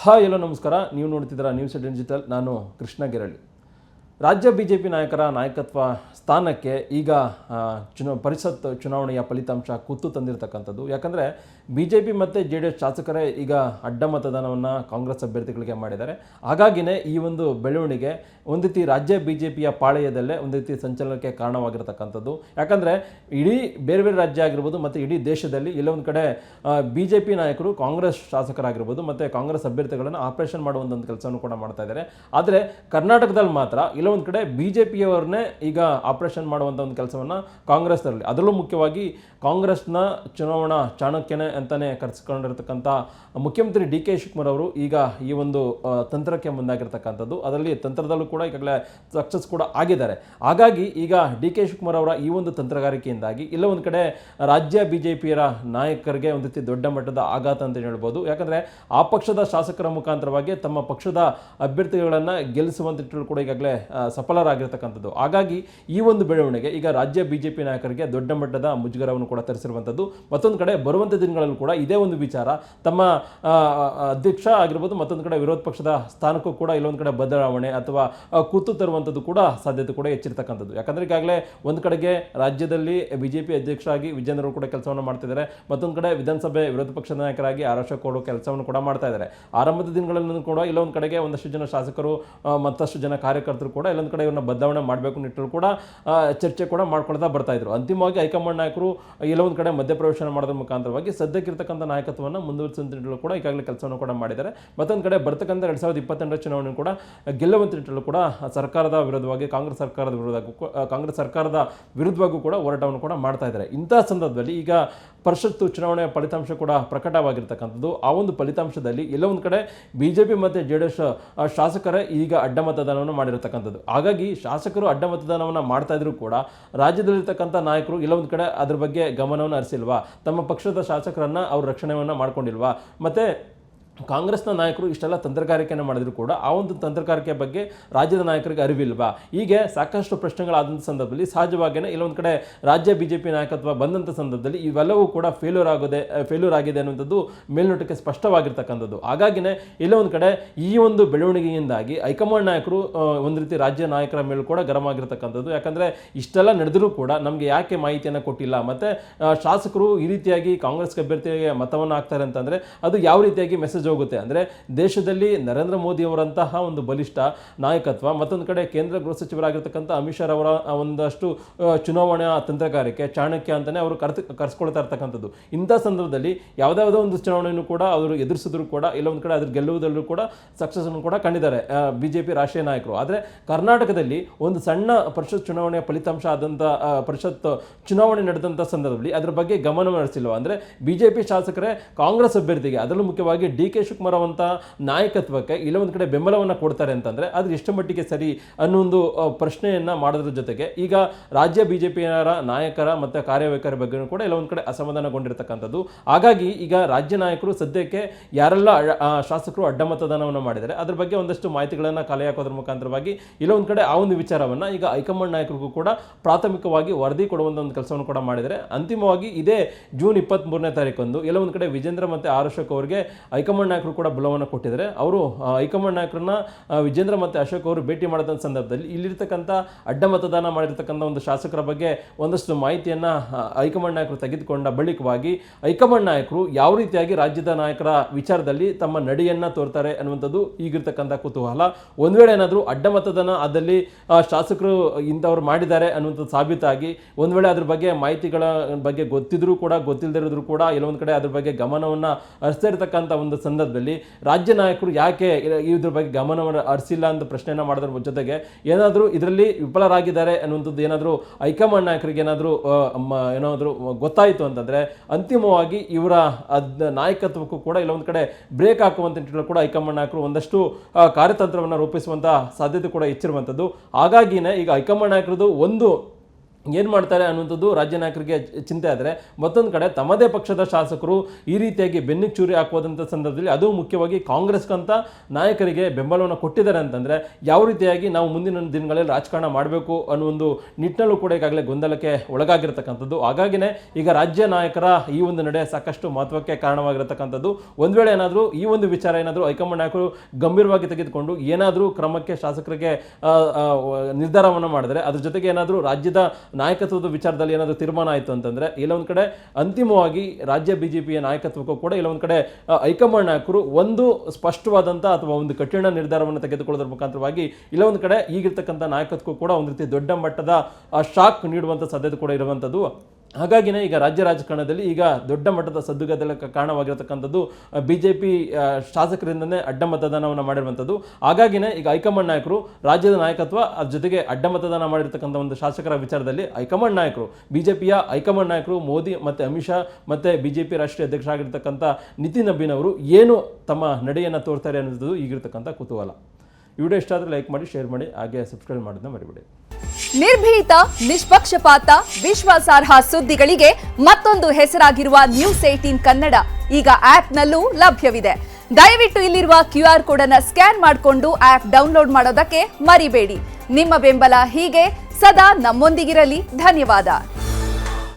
Hi ಎಲ್ಲೋ ನಮಸ್ಕಾರ. ನೀವು ನೋಡ್ತಿದ್ದೀರಾ ನ್ಯೂಸ್ ಡಿಜಿಟಲ್. ನಾನು ಕೃಷ್ಣ ಗೆರಳಿ. ರಾಜ್ಯ ಬಿಜೆಪಿ ನಾಯಕರ ನಾಯಕತ್ವ ಸ್ಥಾನಕ್ಕೆ ಈಗ ಪರಿಷತ್ ಚುನಾವಣೆಯ ಫಲಿತಾಂಶ ಕುತ್ತು ತಂದಿರತಕ್ಕಂಥದ್ದು. ಯಾಕಂದರೆ ಬಿಜೆಪಿ ಮತ್ತು JDS ಶಾಸಕರೇ ಈಗ ಅಡ್ಡ ಮತದಾನವನ್ನು ಕಾಂಗ್ರೆಸ್ ಅಭ್ಯರ್ಥಿಗಳಿಗೆ ಮಾಡಿದ್ದಾರೆ. ಹಾಗಾಗಿನೇ ಈ ಒಂದು ಬೆಳವಣಿಗೆ ಒಂದು ರೀತಿ ರಾಜ್ಯ ಬಿಜೆಪಿಯ ಪಾಳೆಯದಲ್ಲೇ ಒಂದು ರೀತಿ ಸಂಚಲನಕ್ಕೆ ಕಾರಣವಾಗಿರತಕ್ಕಂಥದ್ದು. ಯಾಕಂದರೆ ಇಡೀ ಬೇರೆ ಬೇರೆ ರಾಜ್ಯ ಆಗಿರ್ಬೋದು ಮತ್ತು ಇಡೀ ದೇಶದಲ್ಲಿ ಎಲ್ಲೊಂದು ಕಡೆ ಬಿಜೆಪಿ ನಾಯಕರು ಕಾಂಗ್ರೆಸ್ ಶಾಸಕರಾಗಿರ್ಬೋದು ಮತ್ತು ಕಾಂಗ್ರೆಸ್ ಅಭ್ಯರ್ಥಿಗಳನ್ನು ಆಪರೇಷನ್ ಮಾಡುವಂಥ ಒಂದು ಕೆಲಸವನ್ನು ಕೂಡ ಮಾಡ್ತಾ ಇದ್ದಾರೆ. ಆದರೆ ಕರ್ನಾಟಕದಲ್ಲಿ ಮಾತ್ರ ಒಂದು ಕಡೆ ಬಿಜೆಪಿಯವರನ್ನೇ ಈಗ ಆಪರೇಷನ್ ಮಾಡುವಂಥ ಒಂದು ಕೆಲಸವನ್ನು ಕಾಂಗ್ರೆಸ್ನಲ್ಲಿ, ಅದರಲ್ಲೂ ಮುಖ್ಯವಾಗಿ ಕಾಂಗ್ರೆಸ್ನ ಚುನಾವಣಾ ಚಾಣಕ್ಯನೇ ಅಂತಾನೆ ಕರೆಸಿಕೊಂಡಿರ್ತಕ್ಕಂಥ ಮುಖ್ಯಮಂತ್ರಿ DK ಶಿವಕುಮಾರ್ ಅವರು ಈಗ ಈ ಒಂದು ತಂತ್ರಕ್ಕೆ ಮುಂದಾಗಿರ್ತಕ್ಕಂಥದ್ದು. ಅದರಲ್ಲಿ ತಂತ್ರದಲ್ಲೂ ಕೂಡ ಈಗಾಗಲೇ ಸಕ್ಸಸ್ ಕೂಡ ಆಗಿದ್ದಾರೆ. ಹಾಗಾಗಿ ಈಗ DK ಶಿವಕುಮಾರ್ ಅವರ ಈ ಒಂದು ತಂತ್ರಗಾರಿಕೆಯಿಂದಾಗಿ ಇಲ್ಲ ಒಂದು ಕಡೆ ರಾಜ್ಯ ಬಿಜೆಪಿಯರ ನಾಯಕರಿಗೆ ಒಂದು ರೀತಿ ದೊಡ್ಡ ಮಟ್ಟದ ಆಘಾತ ಅಂತ ಹೇಳ್ಬೋದು. ಯಾಕಂದರೆ ಆ ಪಕ್ಷದ ಶಾಸಕರ ಮುಖಾಂತರವಾಗಿ ತಮ್ಮ ಪಕ್ಷದ ಅಭ್ಯರ್ಥಿಗಳನ್ನು ಗೆಲ್ಲಿಸುವಂತಿಟ್ಟರು ಕೂಡ ಈಗಾಗಲೇ ಸಫಲರಾಗಿರ್ತಕ್ಕಂಥದ್ದು. ಹಾಗಾಗಿ ಈ ಒಂದು ಬೆಳವಣಿಗೆ ಈಗ ರಾಜ್ಯ ಬಿಜೆಪಿ ನಾಯಕರಿಗೆ ದೊಡ್ಡ ಮಟ್ಟದ ಮುಜುಗರವನ್ನು ಕೂಡ ತರಿಸಿರುವಂಥದ್ದು. ಮತ್ತೊಂದು ಕಡೆ ಬರುವಂಥ ದಿನಗಳಲ್ಲೂ ಕೂಡ ಇದೇ ಒಂದು ವಿಚಾರ ತಮ್ಮ ಅಧ್ಯಕ್ಷ ಆಗಿರ್ಬೋದು, ಮತ್ತೊಂದು ಕಡೆ ವಿರೋಧ ಪಕ್ಷದ ಸ್ಥಾನಕ್ಕೂ ಕೂಡ ಇಲ್ಲೊಂದು ಕಡೆ ಬದಲಾವಣೆ ಅಥವಾ ಕೂತು ತರುವಂಥದ್ದು ಕೂಡ ಸಾಧ್ಯತೆ ಕೂಡ ಹೆಚ್ಚಿರ್ತಕ್ಕಂಥದ್ದು. ಯಾಕಂದರೆ ಈಗಾಗಲೇ ಒಂದು ಕಡೆಗೆ ರಾಜ್ಯದಲ್ಲಿ ಬಿಜೆಪಿ ಅಧ್ಯಕ್ಷರಾಗಿ ವಿಜೇಂದ್ರ ಕೂಡ ಕೆಲಸವನ್ನು ಮಾಡ್ತಿದ್ದಾರೆ, ಮತ್ತೊಂದು ಕಡೆ ವಿಧಾನಸಭೆ ವಿರೋಧ ಪಕ್ಷದ ನಾಯಕರಾಗಿ ಆರ್ ಅಶೋಕ್ ಅವರು ಕೆಲಸವನ್ನು ಕೂಡ ಮಾಡ್ತಾ ಇದ್ದಾರೆ. ಆರಂಭದ ದಿನಗಳಲ್ಲೂ ಕೂಡ ಇಲ್ಲೊಂದು ಕಡೆಗೆ ಒಂದಷ್ಟು ಜನ ಶಾಸಕರು ಮತ್ತಷ್ಟು ಜನ ಕಾರ್ಯಕರ್ತರು ಕೂಡ ಇಲ್ಲೊಂದು ಕಡೆ ಇವ್ರನ್ನ ಬದಲಾವಣೆ ಮಾಡಬೇಕು ನಿಟ್ಟಲ್ಲಿ ಕೂಡ ಚರ್ಚೆ ಕೂಡ ಮಾಡ್ಕೊಳ್ತಾ ಬರ್ತಾ ಇದ್ರು. ಅಂತಿಮವಾಗಿ ಹೈಕಮಾಂಡ್ ನಾಯಕರು ಇಲ್ಲೊಂದು ಕಡೆ ಮಧ್ಯಪ್ರವೇಶ ಮಾಡೋದ್ರ ಮುಖಾಂತರವಾಗಿ ಸದ್ಯಕ್ಕಿರ್ತಕ್ಕಂಥ ನಾಯಕತ್ವವನ್ನು ಮುಂದುವರಿಸುವಂತ ನಿಟ್ಟಲ್ಲೂ ಕೂಡ ಈಗಾಗಲೇ ಕೆಲಸವನ್ನು ಕೂಡ ಮಾಡಿದ್ದಾರೆ. ಮತ್ತೊಂದು ಕಡೆ ಬರ್ತಕ್ಕಂಥ 2028 ಚುನಾವಣೆ ಕೂಡ ಗೆಲ್ಲುವಂತ ನಿಟ್ಟಲ್ಲೂ ಕೂಡ ಸರ್ಕಾರದ ವಿರುದ್ಧವಾಗಿ ಕಾಂಗ್ರೆಸ್ ಸರ್ಕಾರದ ವಿರುದ್ಧವಾಗೂ ಕೂಡ ಹೋರಾಟವನ್ನು ಕೂಡ ಮಾಡ್ತಾ ಇದ್ದಾರೆ. ಇಂತಹ ಸಂದರ್ಭದಲ್ಲಿ ಈಗ ಪರಿಷತ್ತು ಚುನಾವಣೆಯ ಫಲಿತಾಂಶ ಕೂಡ ಪ್ರಕಟವಾಗಿರ್ತಕ್ಕಂಥದ್ದು. ಆ ಒಂದು ಫಲಿತಾಂಶದಲ್ಲಿ ಎಲ್ಲೋ ಒಂದು ಕಡೆ ಬಿಜೆಪಿ ಮತ್ತು JDS ಶಾಸಕರೇ ಈಗ ಅಡ್ಡ ಮತದಾನವನ್ನು ಮಾಡಿರತಕ್ಕಂಥದ್ದು. ಹಾಗಾಗಿ ಶಾಸಕರು ಅಡ್ಡ ಮತದಾನವನ್ನು ಮಾಡ್ತಾ ಇದ್ರು ಕೂಡ ರಾಜ್ಯದಲ್ಲಿರ್ತಕ್ಕಂಥ ನಾಯಕರು ಎಲ್ಲೊಂದು ಕಡೆ ಅದ್ರ ಬಗ್ಗೆ ಗಮನವನ್ನು ಹರಿಸಿಲ್ವಾ, ತಮ್ಮ ಪಕ್ಷದ ಶಾಸಕರನ್ನ ಅವರು ರಕ್ಷಣೆಯನ್ನು ಮಾಡ್ಕೊಂಡಿಲ್ವಾ, ಮತ್ತೆ ಕಾಂಗ್ರೆಸ್ನ ನಾಯಕರು ಇಷ್ಟೆಲ್ಲ ತಂತ್ರಗಾರಿಕೆಯನ್ನು ಮಾಡಿದ್ರು ಕೂಡ ಆ ಒಂದು ತಂತ್ರಗಾರಿಕೆ ಬಗ್ಗೆ ರಾಜ್ಯದ ನಾಯಕರಿಗೆ ಅರಿವಿಲ್ವಾ, ಹೀಗೆ ಸಾಕಷ್ಟು ಪ್ರಶ್ನೆಗಳಾದಂಥ ಸಂದರ್ಭದಲ್ಲಿ ಸಹಜವಾಗಿಯೇ ಇಲ್ಲೊಂದು ಕಡೆ ರಾಜ್ಯ ಬಿಜೆಪಿ ನಾಯಕತ್ವ ಬಂದಂಥ ಸಂದರ್ಭದಲ್ಲಿ ಇವೆಲ್ಲವೂ ಕೂಡ ಫೇಲ್ಯೂರ್ ಆಗಿದೆ ಅನ್ನುವಂಥದ್ದು ಮೇಲ್ನೋಟಕ್ಕೆ ಸ್ಪಷ್ಟವಾಗಿರ್ತಕ್ಕಂಥದ್ದು. ಹಾಗಾಗಿನೇ ಎಲ್ಲೋ ಒಂದು ಕಡೆ ಈ ಒಂದು ಬೆಳವಣಿಗೆಯಿಂದಾಗಿ ಹೈಕಮಾಂಡ್ ನಾಯಕರು ಒಂದು ರೀತಿ ರಾಜ್ಯ ನಾಯಕರ ಮೇಲೂ ಕೂಡ ಗರಂ ಆಗಿರ್ತಕ್ಕಂಥದ್ದು. ಯಾಕಂದರೆ ಇಷ್ಟೆಲ್ಲ ನಡೆದರೂ ಕೂಡ ನಮಗೆ ಯಾಕೆ ಮಾಹಿತಿಯನ್ನು ಕೊಟ್ಟಿಲ್ಲ, ಮತ್ತು ಶಾಸಕರು ಈ ರೀತಿಯಾಗಿ ಕಾಂಗ್ರೆಸ್ ಅಭ್ಯರ್ಥಿಗೆ ಮತವನ್ನು ಹಾಕ್ತಾರೆ ಅಂತಂದರೆ ಅದು ಯಾವ ರೀತಿಯಾಗಿ ಮೆಸೇಜ್ ಹೋಗುತ್ತೆ ಅಂದರೆ ದೇಶದಲ್ಲಿ ನರೇಂದ್ರ ಮೋದಿ ಅವರಂತಹ ಒಂದು ಬಲಿಷ್ಠ ನಾಯಕತ್ವ, ಮತ್ತೊಂದು ಕಡೆ ಕೇಂದ್ರ ಗೃಹ ಸಚಿವರಾಗಿರ್ತಕ್ಕಂಥ ಅಮಿತ್ ಶಾ ಅವರ ಒಂದಷ್ಟು ಚುನಾವಣಾ ತಂತ್ರಗಾರಿಕೆ ಚಾಣಕ್ಯ ಅಂತಲೇ ಅವರು ಕರೆಸ್ಕೊಳ್ತಾ ಇರ್ತಕ್ಕಂಥದ್ದು. ಇಂಥ ಸಂದರ್ಭದಲ್ಲಿ ಯಾವುದಾವುದೋ ಒಂದು ಚುನಾವಣೆಯನ್ನು ಕೂಡ ಅವರು ಎದುರಿಸಿದ್ರು ಕೂಡ ಇಲ್ಲೊಂದು ಕಡೆ ಅದ್ರ ಗೆಲ್ಲುವುದಲ್ಲೂ ಕೂಡ ಸಕ್ಸಸ್ ಅನ್ನು ಕೂಡ ಕಂಡಿದ್ದಾರೆ ಬಿಜೆಪಿ ರಾಷ್ಟ್ರೀಯ ನಾಯಕರು. ಆದರೆ ಕರ್ನಾಟಕದಲ್ಲಿ ಒಂದು ಸಣ್ಣ ಪರಿಷತ್ ಚುನಾವಣೆಯ ಫಲಿತಾಂಶ ಆದಂಥ ಪರಿಷತ್ ಚುನಾವಣೆ ನಡೆದಂಥ ಸಂದರ್ಭದಲ್ಲಿ ಅದರ ಬಗ್ಗೆ ಗಮನ ಹರಿಸಿಲ್ವ ಅಂದರೆ ಬಿಜೆಪಿ ಶಾಸಕರೇ ಕಾಂಗ್ರೆಸ್ ಅಭ್ಯರ್ಥಿಗೆ, ಅದರಲ್ಲೂ ಮುಖ್ಯವಾಗಿ DK ಶಿವಕುಮಾರ್ ಅವಂತ ನಾಯಕತ್ವಕ್ಕೆ ಇಲ್ಲೊಂದು ಕಡೆ ಬೆಂಬಲವನ್ನು ಕೊಡ್ತಾರೆ ಅಂತಂದರೆ ಅದು ಎಷ್ಟು ಮಟ್ಟಿಗೆ ಸರಿ ಅನ್ನೋ ಒಂದು ಪ್ರಶ್ನೆಯನ್ನು ಮಾಡೋದ್ರ ಜೊತೆಗೆ ಈಗ ರಾಜ್ಯ ಬಿಜೆಪಿಯರ ನಾಯಕರ ಮತ್ತು ಕಾರ್ಯವೈಖರಿ ಬಗ್ಗೆ ಕೂಡ ಇಲ್ಲೊಂದು ಕಡೆ ಅಸಮಾಧಾನಗೊಂಡಿರ್ತಕ್ಕಂಥದ್ದು. ಹಾಗಾಗಿ ಈಗ ರಾಜ್ಯ ನಾಯಕರು ಸದ್ಯಕ್ಕೆ ಯಾರೆಲ್ಲ ಶಾಸಕರು ಅಡ್ಡ ಮತದಾನವನ್ನು ಮಾಡಿದ್ದಾರೆ ಅದ್ರ ಬಗ್ಗೆ ಒಂದಷ್ಟು ಮಾಹಿತಿಗಳನ್ನು ಕಲೆ ಹಾಕೋದ್ರ ಮುಖಾಂತರವಾಗಿ ಇಲ್ಲೊಂದು ಕಡೆ ಆ ಒಂದು ವಿಚಾರವನ್ನು ಈಗ ಹೈಕಮಾಂಡ್ ನಾಯಕರಿಗೂ ಕೂಡ ಪ್ರಾಥಮಿಕವಾಗಿ ವರದಿ ಕೊಡುವಂಥ ಒಂದು ಕೆಲಸವನ್ನು ಕೂಡ ಮಾಡಿದರೆ ಅಂತಿಮವಾಗಿ ಇದೇ ಜೂನ್ 23ನೇ ತಾರೀಕಂದು ಎಲ್ಲೊಂದು ಕಡೆ ವಿಜೇಂದ್ರ ಮತ್ತು ಆರ್ ಅಶೋಕ್ ಅವರಿಗೆ ಹೈಕಮಾಂಡ್ ನಾಯಕರು ಕೂಡ ಬಲವನ್ನು ಕೊಟ್ಟಿದ್ದಾರೆ. ಅವರು ಹೈಕಮಾಂಡ್ ನಾಯಕರನ್ನ ವಿಜೇಂದ್ರ ಮತ್ತು ಅಶೋಕ್ ಅವರು ಭೇಟಿ ಮಾಡಿದ ಸಂದರ್ಭದಲ್ಲಿ ಇಲ್ಲಿರ್ತಕ್ಕಂಥ ಅಡ್ಡ ಮತದಾನ ಮಾಡಿರ್ತಕ್ಕಂಥ ಒಂದು ಶಾಸಕರ ಬಗ್ಗೆ ಒಂದಷ್ಟು ಮಾಹಿತಿಯನ್ನು ಹೈಕಮಾಂಡ್ ನಾಯಕರು ತೆಗೆದುಕೊಂಡ ಬಳಿಕವಾಗಿ ಹೈಕಮಾಂಡ್ ನಾಯಕರು ಯಾವ ರೀತಿಯಾಗಿ ರಾಜ್ಯದ ನಾಯಕರ ವಿಚಾರದಲ್ಲಿ ತಮ್ಮ ನಡೆಯನ್ನು ತೋರ್ತಾರೆ ಅನ್ನುವಂಥದ್ದು ಈಗಿರ್ತಕ್ಕಂಥ ಕುತೂಹಲ. ಒಂದು ವೇಳೆ ಏನಾದರೂ ಅಡ್ಡ ಮತದಾನ ಅದಲ್ಲಿ ಶಾಸಕರು ಇಂಥವ್ರು ಮಾಡಿದ್ದಾರೆ ಅನ್ನುವಂಥದ್ದು ಸಾಬೀತಾಗಿ ಒಂದು ವೇಳೆ ಅದ್ರ ಬಗ್ಗೆ ಮಾಹಿತಿಗಳ ಬಗ್ಗೆ ಗೊತ್ತಿದ್ರೂ ಕೂಡ ಗೊತ್ತಿಲ್ಲದಿರೋದ್ರೂ ಕೂಡ ಎಲ್ಲೊಂದು ಕಡೆ ಅದ್ರ ಬಗ್ಗೆ ಗಮನವನ್ನು ಹರಿಸ್ತಾ ಇರತಕ್ಕಂಥ ಒಂದು ಸಂದರ್ಭದಲ್ಲಿ ರಾಜ್ಯ ನಾಯಕರು ಯಾಕೆ ಇದ್ರ ಬಗ್ಗೆ ಗಮನವನ್ನು ಹರಿಸಿಲ್ಲ ಅಂತ ಪ್ರಶ್ನೆಯನ್ನು ಮಾಡೋದ್ರ ಜೊತೆಗೆ ಏನಾದರೂ ಇದರಲ್ಲಿ ವಿಫಲರಾಗಿದ್ದಾರೆ ಅನ್ನುವಂಥದ್ದು ಏನಾದರೂ ಹೈಕಮಾಂಡ್ ನಾಯಕರಿಗೆ ಏನಾದರೂ ಗೊತ್ತಾಯಿತು ಅಂತಂದರೆ ಅಂತಿಮವಾಗಿ ಇವರ ನಾಯಕತ್ವಕ್ಕೂ ಕೂಡ ಇಲ್ಲೊಂದು ಕಡೆ ಬ್ರೇಕ್ ಹಾಕುವಂತ ನಿಟ್ಟಿನಲ್ಲಿ ಕೂಡ ಹೈಕಮಾಂಡ್ ನಾಯಕರು ಒಂದಷ್ಟು ಕಾರ್ಯತಂತ್ರವನ್ನು ರೂಪಿಸುವಂಥ ಸಾಧ್ಯತೆ ಕೂಡ ಹೆಚ್ಚಿರುವಂಥದ್ದು. ಹಾಗಾಗಿನೇ ಈಗ ಹೈಕಮಾಂಡ್ ನಾಯಕರದು ಒಂದು ಏನು ಮಾಡ್ತಾರೆ ಅನ್ನುವಂಥದ್ದು ರಾಜ್ಯ ನಾಯಕರಿಗೆ ಚಿಂತೆ ಆದರೆ, ಮತ್ತೊಂದು ಕಡೆ ತಮ್ಮದೇ ಪಕ್ಷದ ಶಾಸಕರು ಈ ರೀತಿಯಾಗಿ ಬೆನ್ನಿಗೆ ಚೂರಿ ಹಾಕುವಂಥ ಸಂದರ್ಭದಲ್ಲಿ ಅದು ಮುಖ್ಯವಾಗಿ ಕಾಂಗ್ರೆಸ್ಗಂತ ನಾಯಕರಿಗೆ ಬೆಂಬಲವನ್ನು ಕೊಟ್ಟಿದ್ದಾರೆ ಅಂತಂದರೆ ಯಾವ ರೀತಿಯಾಗಿ ನಾವು ಮುಂದಿನ ದಿನಗಳಲ್ಲಿ ರಾಜಕಾರಣ ಮಾಡಬೇಕು ಅನ್ನೋ ಒಂದು ನಿಟ್ಟಿನಲ್ಲೂ ಕೂಡ ಈಗಾಗಲೇ ಗೊಂದಲಕ್ಕೆ ಒಳಗಾಗಿರ್ತಕ್ಕಂಥದ್ದು. ಹಾಗಾಗಿನೇ ಈಗ ರಾಜ್ಯ ನಾಯಕರ ಈ ಒಂದು ನಡೆ ಸಾಕಷ್ಟು ಮಹತ್ವಕ್ಕೆ ಕಾರಣವಾಗಿರತಕ್ಕಂಥದ್ದು. ಒಂದು ವೇಳೆ ಏನಾದರೂ ಈ ಒಂದು ವಿಚಾರ ಏನಾದರೂ ಹೈಕಮಾಂಡ್ ನಾಯಕರು ಗಂಭೀರವಾಗಿ ತೆಗೆದುಕೊಂಡು ಏನಾದರೂ ಕ್ರಮಕ್ಕೆ ಶಾಸಕರಿಗೆ ನಿರ್ಧಾರವನ್ನು ಮಾಡಿದ್ರೆ, ಅದ್ರ ಜೊತೆಗೆ ಏನಾದರೂ ರಾಜ್ಯದ ನಾಯಕತ್ವದ ವಿಚಾರದಲ್ಲಿ ಏನಾದರೂ ತೀರ್ಮಾನ ಆಯಿತು ಅಂತಂದ್ರೆ, ಇಲ್ಲೊಂದು ಕಡೆ ಅಂತಿಮವಾಗಿ ರಾಜ್ಯ ಬಿಜೆಪಿಯ ನಾಯಕತ್ವಕ್ಕೂ ಕೂಡ ಇಲ್ಲೊಂದು ಕಡೆ ಹೈಕಮಾಂಡ್ ನಾಯಕರು ಒಂದು ಸ್ಪಷ್ಟವಾದಂಥ ಅಥವಾ ಒಂದು ಕಠಿಣ ನಿರ್ಧಾರವನ್ನು ತೆಗೆದುಕೊಳ್ಳೋದ್ರ ಮುಖಾಂತರವಾಗಿ ಇಲ್ಲೊಂದು ಕಡೆ ಈಗಿರ್ತಕ್ಕಂಥ ನಾಯಕತ್ವಕ್ಕೂ ಕೂಡ ಒಂದು ರೀತಿ ದೊಡ್ಡ ಮಟ್ಟದ ಶಾಕ್ ನೀಡುವಂಥ ಸಾಧ್ಯತೆ ಕೂಡ ಇರುವಂಥದ್ದು. ಹಾಗಾಗಿನೇ ಈಗ ರಾಜ್ಯ ರಾಜಕಾರಣದಲ್ಲಿ ಈಗ ದೊಡ್ಡ ಮಟ್ಟದ ಸದ್ದುಗದ್ದಲಕ್ಕೆ ಕಾರಣವಾಗಿರತಕ್ಕಂಥದ್ದು ಬಿಜೆಪಿ ಶಾಸಕರಿಂದನೇ ಅಡ್ಡ ಮತದಾನವನ್ನು ಮಾಡಿರುವಂಥದ್ದು. ಹಾಗಾಗಿನೇ ಈಗ ಹೈಕಮಾಂಡ್ ನಾಯಕರು ರಾಜ್ಯದ ನಾಯಕತ್ವ ಅದ್ರ ಜೊತೆಗೆ ಅಡ್ಡ ಮತದಾನ ಮಾಡಿರ್ತಕ್ಕಂಥ ಒಂದು ಶಾಸಕರ ವಿಚಾರದಲ್ಲಿ ಹೈಕಮಾಂಡ್ ನಾಯಕರು, ಬಿಜೆಪಿಯ ಹೈಕಮಾಂಡ್ ನಾಯಕರು ಮೋದಿ ಮತ್ತು ಅಮಿತ್ ಶಾ ಮತ್ತು ಬಿಜೆಪಿ ರಾಷ್ಟ್ರೀಯ ಅಧ್ಯಕ್ಷರಾಗಿರ್ತಕ್ಕಂಥ ನಿತಿನ್ ನಬೀನ್ ಅವರು ಏನು ತಮ್ಮ ನಡೆಯನ್ನು ತೋರ್ತಾರೆ ಅನ್ನೋದು ಈಗಿರ್ತಕ್ಕಂಥ ಕುತೂಹಲ. ಈ ವಿಡಿಯೋ ಇಷ್ಟ ಆದರೆ ಲೈಕ್ ಮಾಡಿ, ಶೇರ್ ಮಾಡಿ, ಹಾಗೆ ಸಬ್ಸ್ಕ್ರೈಬ್ ಮಾಡೋದನ್ನ ಮರಿಬೇಡಿ. ನಿರ್ಭೀತ, ನಿಷ್ಪಕ್ಷಪಾತ, ವಿಶ್ವಾಸಾರ್ಹ ಸುದ್ದಿಗಳಿಗೆ ಮತ್ತೊಂದು ಹೆಸರಾಗಿರುವ News18 ಕನ್ನಡ ಈಗ ಆಪ್ನಲ್ಲೂ ಲಭ್ಯವಿದೆ. ದಯವಿಟ್ಟು ಇಲ್ಲಿರುವ QR ಕೋಡ್ ಅನ್ನು ಸ್ಕ್ಯಾನ್ ಮಾಡಿಕೊಂಡು ಆಪ್ ಡೌನ್ಲೋಡ್ ಮಾಡೋದಕ್ಕೆ ಮರಿಬೇಡಿ. ನಿಮ್ಮ ಬೆಂಬಲ ಹೀಗೆ ಸದಾ ನಮ್ಮೊಂದಿಗಿರಲಿ. ಧನ್ಯವಾದ.